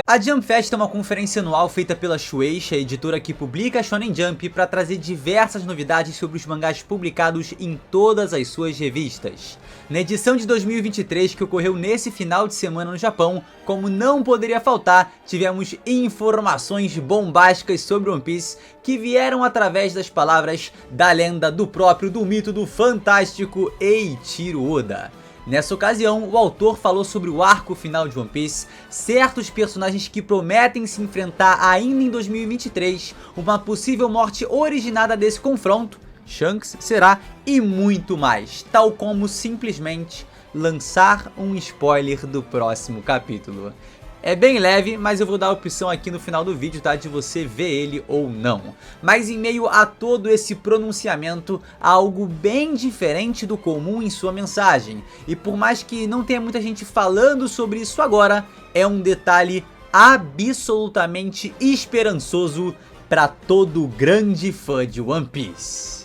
A Jump Fest é uma conferência anual feita pela Shueisha, a editora que publica a Shonen Jump, para trazer diversas novidades sobre os mangás publicados em todas as suas revistas. Na edição de 2023, que ocorreu nesse final de semana no Japão, como não poderia faltar, tivemos informações bombásticas sobre One Piece que vieram através das palavras da lenda, do próprio, do mito, do fantástico Eiichiro Oda. Nessa ocasião, o autor falou sobre o arco final de One Piece, certos personagens que prometem se enfrentar ainda em 2023, uma possível morte originada desse confronto, Shanks será e muito mais, tal como simplesmente lançar um spoiler do próximo capítulo. É bem leve, mas eu vou dar a opção aqui no final do vídeo, tá, de você ver ele ou não. Mas em meio a todo esse pronunciamento, há algo bem diferente do comum em sua mensagem. E por mais que não tenha muita gente falando sobre isso agora, é um detalhe absolutamente esperançoso para todo grande fã de One Piece.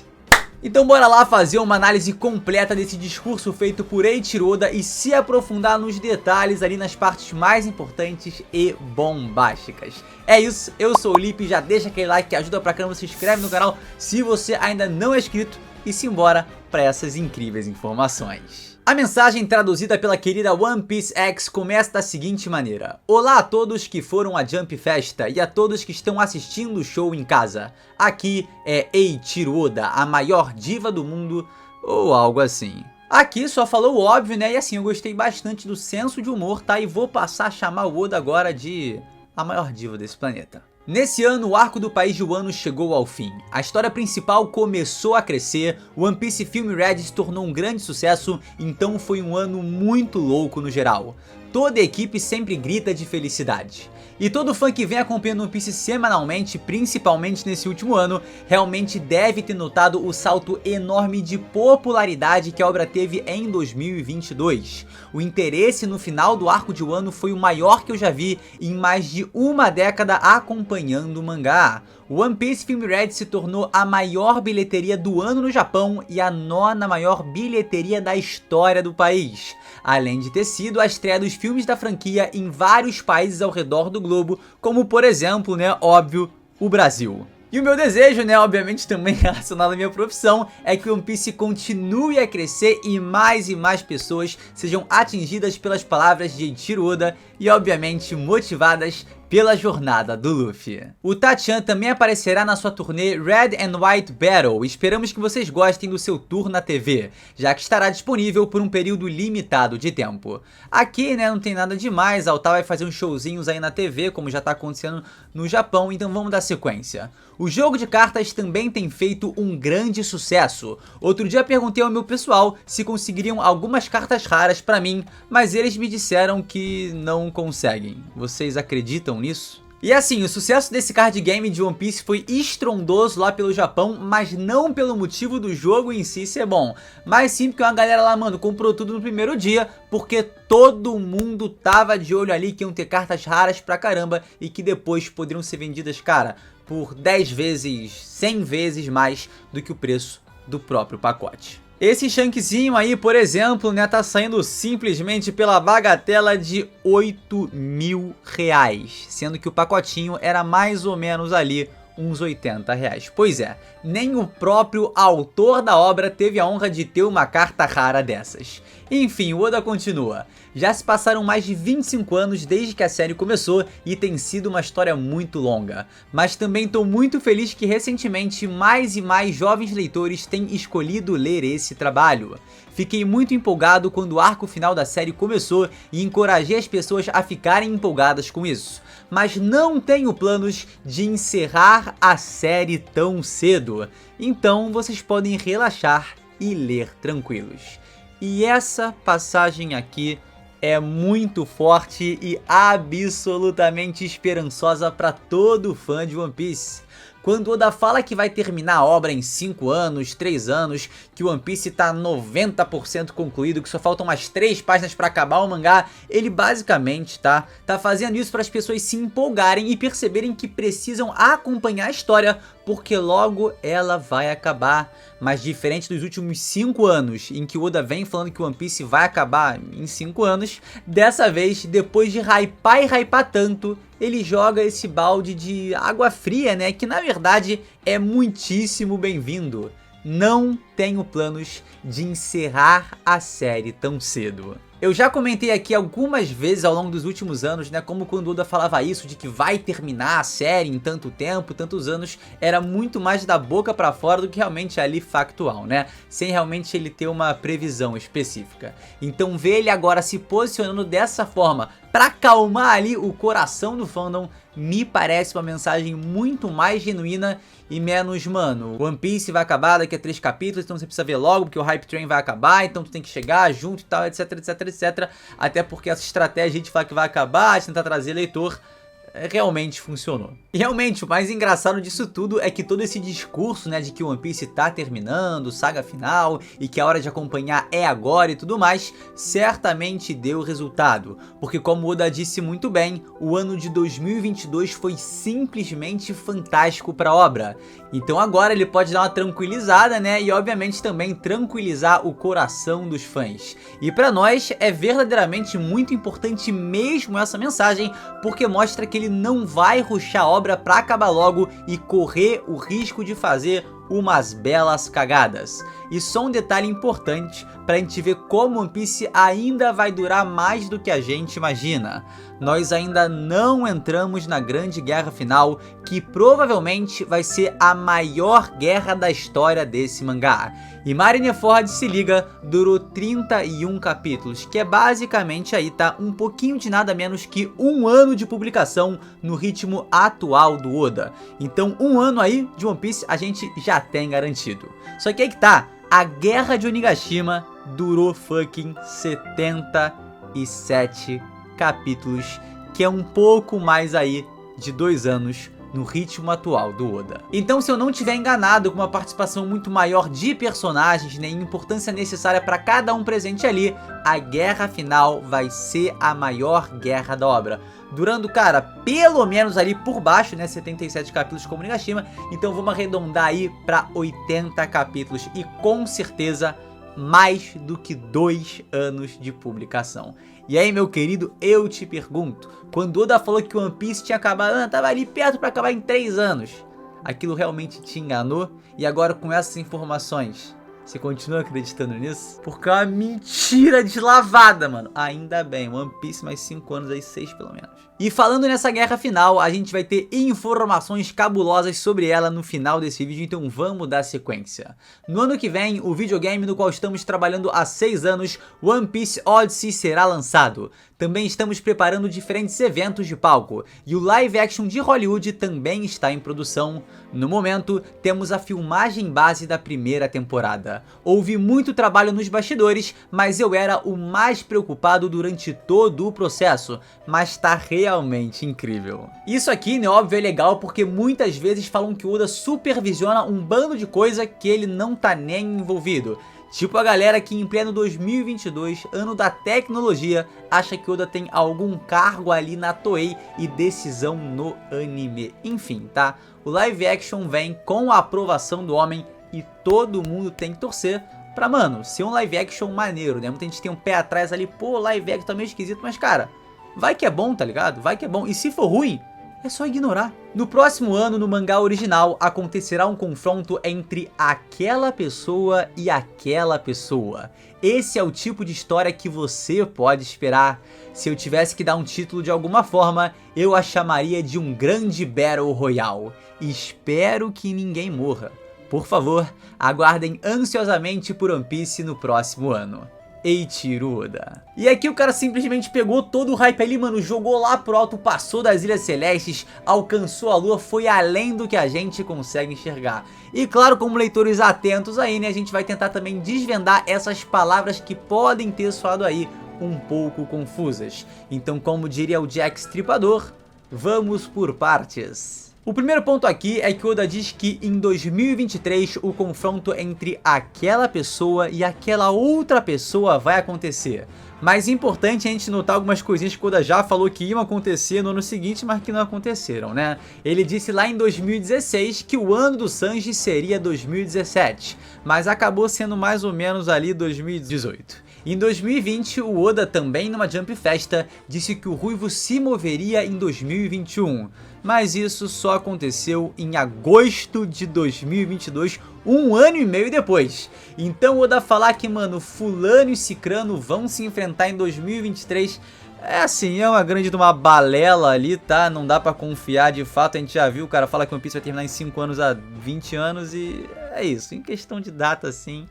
Então bora lá fazer uma análise completa desse discurso feito por Eiichiro Oda e se aprofundar nos detalhes ali nas partes mais importantes e bombásticas. É isso, eu sou o Lipe, já deixa aquele like que ajuda pra caramba, se inscreve no canal se você ainda não é inscrito e simbora pra essas incríveis informações. A mensagem traduzida pela querida One Piece X começa da seguinte maneira: olá a todos que foram à Jump Festa e a todos que estão assistindo o show em casa. Aqui é Eiichiro Oda, a maior diva do mundo, ou algo assim. Aqui só falou o óbvio, né? E assim, eu gostei bastante do senso de humor, tá? E vou passar a chamar o Oda agora de a maior diva desse planeta. Nesse ano, o arco do país de Wano chegou ao fim. A história principal começou a crescer, o One Piece Film Red se tornou um grande sucesso, então foi um ano muito louco no geral. Toda a equipe sempre grita de felicidade. E todo fã que vem acompanhando One Piece semanalmente, principalmente nesse último ano, realmente deve ter notado o salto enorme de popularidade que a obra teve em 2022. O interesse no final do arco de Wano foi o maior que eu já vi em mais de uma década acompanhando o mangá. O One Piece Film Red se tornou a maior bilheteria do ano no Japão e a 9ª maior bilheteria da história do país. Além de ter sido a estreia dos filmes da franquia em vários países ao redor do globo, como por exemplo, né, óbvio, o Brasil. E o meu desejo, né, obviamente também relacionado à minha profissão, é que o One Piece continue a crescer e mais pessoas sejam atingidas pelas palavras de Eiichiro Oda e obviamente motivadas pela jornada do Luffy. O Tachan também aparecerá na sua turnê Red and White Battle. Esperamos que vocês gostem do seu tour na TV, já que estará disponível por um período limitado de tempo. Aqui, né, não tem nada demais, a Alta vai fazer uns showzinhos aí na TV, como já tá acontecendo no Japão, então vamos dar sequência. O jogo de cartas também tem feito um grande sucesso. Outro dia perguntei ao meu pessoal se conseguiriam algumas cartas raras pra mim, mas eles me disseram que não conseguem. Vocês acreditam nisso? E assim, o sucesso desse card game de One Piece foi estrondoso lá pelo Japão, mas não pelo motivo do jogo em si ser bom, mas sim porque uma galera lá, mano, comprou tudo no primeiro dia, porque todo mundo tava de olho ali que iam ter cartas raras pra caramba e que depois poderiam ser vendidas, cara, por 10 vezes, 100 vezes mais do que o preço do próprio pacote. Esse Shankzinho aí, por exemplo, né, tá saindo simplesmente pela bagatela de R$8.000, sendo que o pacotinho era mais ou menos ali uns R$80. Pois é, nem o próprio autor da obra teve a honra de ter uma carta rara dessas. Enfim, o Oda continua. Já se passaram mais de 25 anos desde que a série começou e tem sido uma história muito longa. Mas também estou muito feliz que recentemente mais e mais jovens leitores têm escolhido ler esse trabalho. Fiquei muito empolgado quando o arco final da série começou e encorajei as pessoas a ficarem empolgadas com isso. Mas não tenho planos de encerrar a série tão cedo. Então vocês podem relaxar e ler tranquilos. E essa passagem aqui é muito forte e absolutamente esperançosa para todo fã de One Piece. Quando Oda fala que vai terminar a obra em 5 anos, 3 anos, que o One Piece tá 90% concluído, que só faltam umas 3 páginas para acabar o mangá, ele basicamente tá fazendo isso para as pessoas se empolgarem e perceberem que precisam acompanhar a história, porque logo ela vai acabar. Mas diferente dos últimos 5 anos, em que o Oda vem falando que o One Piece vai acabar em 5 anos, dessa vez, depois de hypar e hypar tanto, ele joga esse balde de água fria, né, que na verdade é muitíssimo bem-vindo. Não tenho planos de encerrar a série tão cedo. Eu já comentei aqui algumas vezes ao longo dos últimos anos, né, como quando o Oda falava isso, de que vai terminar a série em tanto tempo, tantos anos, era muito mais da boca pra fora do que realmente ali factual, né, sem realmente ele ter uma previsão específica. Então ver ele agora se posicionando dessa forma, pra acalmar ali o coração do fandom, me parece uma mensagem muito mais genuína e menos, mano, One Piece vai acabar daqui a 3 capítulos, então você precisa ver logo, porque o Hype Train vai acabar, então tu tem que chegar junto e tal, etc, etc, etc. Até porque essa estratégia de falar que vai acabar, de tentar trazer leitor, realmente funcionou. E realmente, o mais engraçado disso tudo é que todo esse discurso, né, de que o One Piece tá terminando, saga final, e que a hora de acompanhar é agora e tudo mais, certamente deu resultado. Porque como o Oda disse muito bem, o ano de 2022 foi simplesmente fantástico pra obra. Então agora ele pode dar uma tranquilizada, né, e obviamente também tranquilizar o coração dos fãs. E pra nós é verdadeiramente muito importante mesmo essa mensagem, porque mostra que ele não vai rushar a obra pra acabar logo e correr o risco de fazer umas belas cagadas. E só um detalhe importante pra gente ver como One Piece ainda vai durar mais do que a gente imagina. Nós ainda não entramos na grande guerra final, que provavelmente vai ser a maior guerra da história desse mangá. E Marineford, se liga, durou 31 capítulos, que é basicamente aí, tá, um pouquinho de nada menos que 1 ano de publicação no ritmo atual do Oda. Então 1 ano aí de One Piece a gente já tem garantido. Só que aí que tá, a Guerra de Onigashima durou fucking 77 capítulos, que é um pouco mais aí de 2 anos no ritmo atual do Oda. Então, se eu não tiver enganado, com uma participação muito maior de personagens, né, e importância necessária para cada um presente ali, a guerra final vai ser a maior guerra da obra. Durando, cara, pelo menos ali por baixo, né, 77 capítulos como Onigashima, então vamos arredondar aí para 80 capítulos e com certeza mais do que 2 anos de publicação. E aí, meu querido, eu te pergunto, quando Oda falou que One Piece tinha acabado, tava ali perto para acabar em 3 anos, aquilo realmente te enganou? E agora com essas informações, você continua acreditando nisso? Porque é uma mentira deslavada, mano. Ainda bem, One Piece mais 5 anos aí, 6 pelo menos. E falando nessa guerra final, a gente vai ter informações cabulosas sobre ela no final desse vídeo, então vamos dar sequência. No ano que vem, o videogame no qual estamos trabalhando há 6 anos, One Piece Odyssey, será lançado. Também estamos preparando diferentes eventos de palco, e o live action de Hollywood também está em produção. No momento, temos a filmagem base da primeira temporada. Houve muito trabalho nos bastidores, mas eu era o mais preocupado durante todo o processo, mas tá realmente incrível. Isso aqui, né, óbvio, é legal porque muitas vezes falam que o Oda supervisiona um bando de coisa que ele não tá nem envolvido. Tipo a galera que em pleno 2022, ano da tecnologia, acha que Oda tem algum cargo ali na Toei e decisão no anime. Enfim, tá? O live action vem com a aprovação do homem e todo mundo tem que torcer pra, mano, ser um live action maneiro, né? Muita gente tem um pé atrás ali, pô, live action tá meio esquisito, mas cara, vai que é bom, tá ligado? Vai que é bom. E se for ruim, é só ignorar. No próximo ano, no mangá original, acontecerá um confronto entre aquela pessoa e aquela pessoa. Esse é o tipo de história que você pode esperar. Se eu tivesse que dar um título de alguma forma, eu a chamaria de um grande Battle Royale. Espero que ninguém morra. Por favor, aguardem ansiosamente por One Piece no próximo ano. Eiichiro Oda. E aqui o cara simplesmente pegou todo o hype ali, mano, jogou lá pro alto, passou das Ilhas Celestes, alcançou a lua, foi além do que a gente consegue enxergar. E claro, como leitores atentos aí, né, a gente vai tentar também desvendar essas palavras que podem ter soado aí um pouco confusas. Então, como diria o Jack Stripador, vamos por partes. O primeiro ponto aqui é que Oda diz que em 2023 o confronto entre aquela pessoa e aquela outra pessoa vai acontecer. Mas é importante a gente notar algumas coisinhas que Oda já falou que iam acontecer no ano seguinte, mas que não aconteceram, né? Ele disse lá em 2016 que o ano do Sanji seria 2017, mas acabou sendo mais ou menos ali 2018. Em 2020, o Oda também numa Jump Festa disse que o Ruivo se moveria em 2021, mas isso só aconteceu em agosto de 2022, um ano e meio depois. Então Oda falar que, mano, fulano e cicrano vão se enfrentar em 2023, é assim, é uma grande de uma balela ali, tá? Não dá pra confiar de fato, a gente já viu, o cara fala que One Piece vai terminar em 5 anos a 20 anos e é isso, em questão de data assim...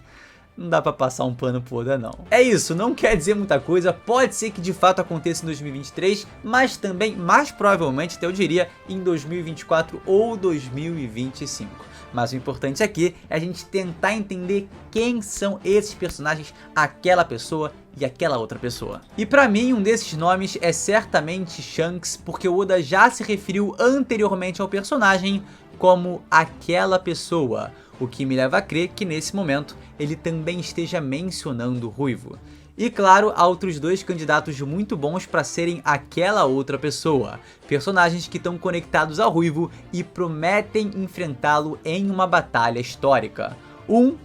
Não dá pra passar um pano pro Oda não. É isso, não quer dizer muita coisa, pode ser que de fato aconteça em 2023, mas também, mais provavelmente, até eu diria, em 2024 ou 2025. Mas o importante aqui é a gente tentar entender quem são esses personagens, aquela pessoa e aquela outra pessoa. E pra mim, um desses nomes é certamente Shanks, porque o Oda já se referiu anteriormente ao personagem como aquela pessoa, o que me leva a crer que nesse momento ele também esteja mencionando o Ruivo. E claro, há outros dois candidatos muito bons para serem aquela outra pessoa, personagens que estão conectados ao Ruivo e prometem enfrentá-lo em uma batalha histórica.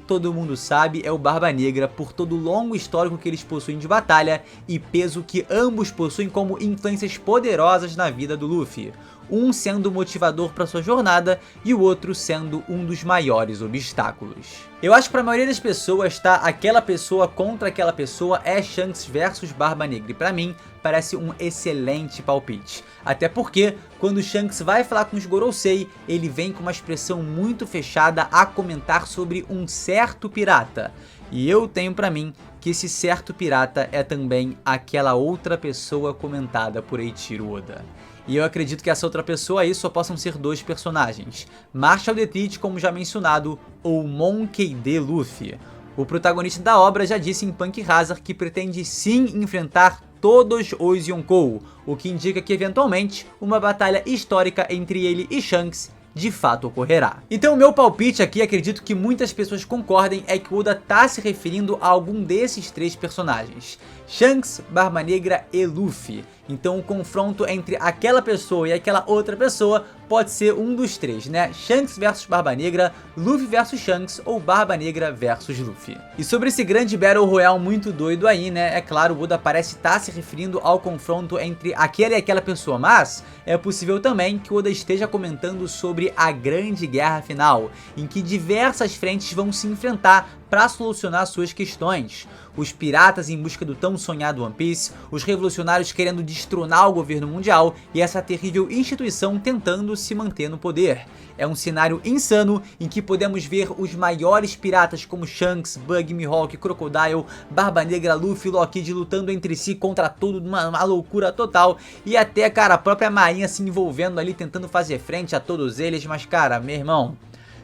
Todo mundo sabe, é o Barba Negra por todo o longo histórico que eles possuem de batalha e peso que ambos possuem como influências poderosas na vida do Luffy. Um sendo motivador para sua jornada e o outro sendo um dos maiores obstáculos. Eu acho que para a maioria das pessoas, tá, aquela pessoa contra aquela pessoa é Shanks versus Barba Negra, e para mim parece um excelente palpite. Até porque quando Shanks vai falar com os Gorosei, ele vem com uma expressão muito fechada a comentar sobre um certo pirata. E eu tenho para mim que esse certo pirata é também aquela outra pessoa comentada por Eiichiro Oda. E eu acredito que essa outra pessoa aí só possam ser dois personagens, Marshall the Treat, como já mencionado, ou Monkey D. Luffy. O protagonista da obra já disse em Punk Hazard que pretende sim enfrentar todos os Yonkou, o que indica que eventualmente uma batalha histórica entre ele e Shanks de fato ocorrerá. Então o meu palpite aqui, acredito que muitas pessoas concordem, é que o Oda tá se referindo a algum desses três personagens, Shanks, Barba Negra e Luffy. Então o confronto entre aquela pessoa e aquela outra pessoa pode ser um dos três, né? Shanks versus Barba Negra, Luffy versus Shanks ou Barba Negra versus Luffy. E sobre esse grande Battle Royale muito doido aí, né? É claro, o Oda parece estar se referindo ao confronto entre aquela e aquela pessoa, mas é possível também que o Oda esteja comentando sobre a grande guerra final, em que diversas frentes vão se enfrentar para solucionar suas questões. Os piratas em busca do tão sonhado One Piece, os revolucionários querendo destronar o governo mundial e essa terrível instituição tentando se manter no poder. É um cenário insano em que podemos ver os maiores piratas como Shanks, Bug, Mihawk, Crocodile, Barba Negra, Luffy e Lockheed lutando entre si contra tudo, uma loucura total, e até, cara, a própria marinha se envolvendo ali tentando fazer frente a todos eles, mas cara, meu irmão,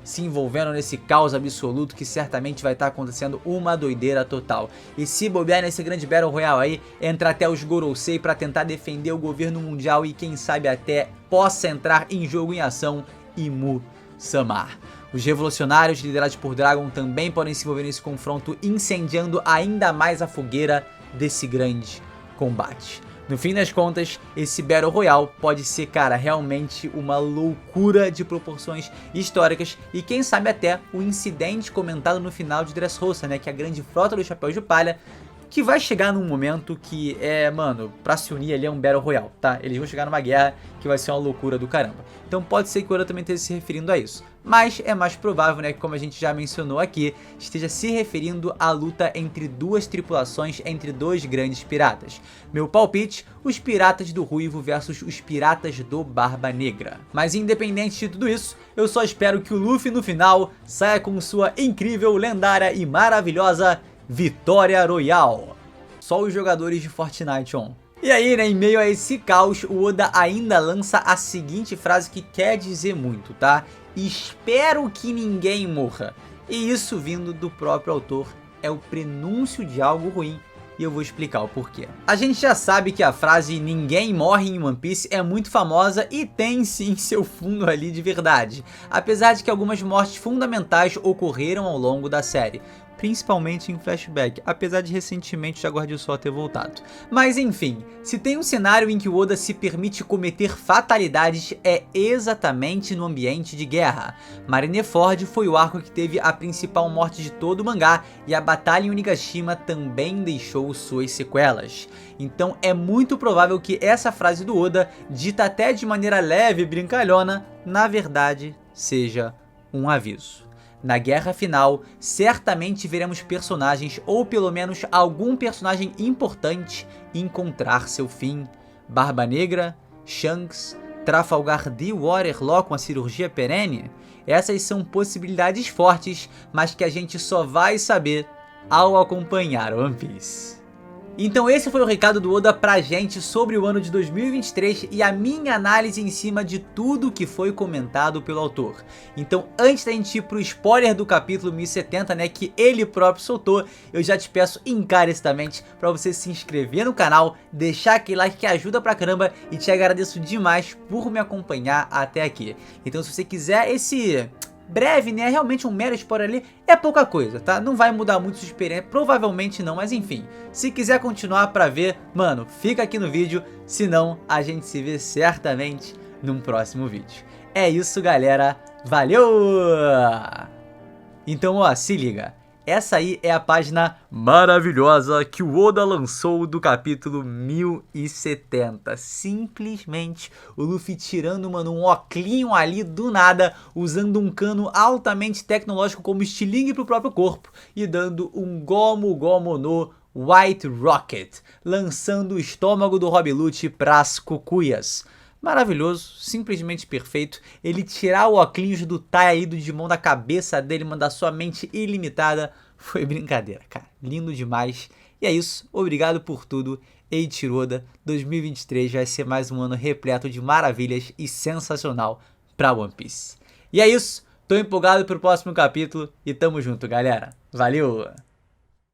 se envolvendo nesse caos absoluto que certamente vai estar acontecendo uma doideira total. E se bobear nesse grande Battle Royale aí, entra até os Gorosei para tentar defender o governo mundial e quem sabe até possa entrar em jogo em ação Imu-sama. Os revolucionários liderados por Dragon também podem se envolver nesse confronto, incendiando ainda mais a fogueira desse grande combate. No fim das contas, esse Battle Royale pode ser, cara, realmente uma loucura de proporções históricas e quem sabe até o incidente comentado no final de Dressrosa, né, que é a grande frota do Chapéu de Palha, que vai chegar num momento que mano, pra se unir ali é um Battle Royale, tá? Eles vão chegar numa guerra que vai ser uma loucura do caramba. Então pode ser que o Oda também esteja se referindo a isso. Mas é mais provável, né, que como a gente já mencionou aqui, esteja se referindo à luta entre duas tripulações, entre dois grandes piratas. Meu palpite, os piratas do Ruivo versus os piratas do Barba Negra. Mas independente de tudo isso, eu só espero que o Luffy no final saia com sua incrível, lendária e maravilhosa Vitória Royal. Só os jogadores de Fortnite on. E aí, né, em meio a esse caos, o Oda ainda lança a seguinte frase que quer dizer muito, tá? Espero que ninguém morra. E isso vindo do próprio autor é o prenúncio de algo ruim. e eu vou explicar o porquê. A gente já sabe que a frase "ninguém morre em One Piece" é muito famosa e tem sim seu fundo ali de verdade, apesar de que algumas mortes fundamentais ocorreram ao longo da série, principalmente em flashback, apesar de recentemente o Jaguar de Sol ter voltado. Mas enfim, se tem um cenário em que o Oda se permite cometer fatalidades é exatamente no ambiente de guerra. Marineford foi o arco que teve a principal morte de todo o mangá e a batalha em Onigashima também deixou suas sequelas. Então é muito provável que essa frase do Oda, dita até de maneira leve e brincalhona, na verdade seja um aviso. Na guerra final, certamente veremos personagens, ou pelo menos algum personagem importante, encontrar seu fim. Barba Negra, Shanks, Trafalgar Law com a cirurgia perene? Essas são possibilidades fortes, mas que a gente só vai saber ao acompanhar One Piece. Então esse foi o recado do Oda pra gente sobre o ano de 2023 e a minha análise em cima de tudo que foi comentado pelo autor. Então antes da gente ir pro spoiler do capítulo 1070, né, que ele próprio soltou, eu já te peço encarecidamente pra você se inscrever no canal, deixar aquele like que ajuda pra caramba e te agradeço demais por me acompanhar até aqui. Então se você quiser esse breve, né, realmente um mero spoiler ali, é pouca coisa, tá? Não vai mudar muito sua experiência, provavelmente não, mas enfim. Se quiser continuar pra ver, mano, fica aqui no vídeo, senão a gente se vê certamente num próximo vídeo. É isso, galera, valeu! Então, ó, se liga. Essa aí é a página maravilhosa que o Oda lançou do capítulo 1070. Simplesmente o Luffy tirando, mano, um oclinho ali do nada, usando um cano altamente tecnológico como estilingue pro próprio corpo e dando um Gomu Gomu no White Rocket, lançando o estômago do Rob Lucci pras cucuias. Maravilhoso, simplesmente perfeito. Ele tirar o óculos do Tai aí do Digimon da cabeça dele, mandar sua mente ilimitada. Foi brincadeira, cara. Lindo demais. E é isso. Obrigado por tudo. Eiichiro Oda, 2023 vai ser mais um ano repleto de maravilhas e sensacional pra One Piece. E é isso. Tô empolgado pro próximo capítulo e tamo junto, galera. Valeu!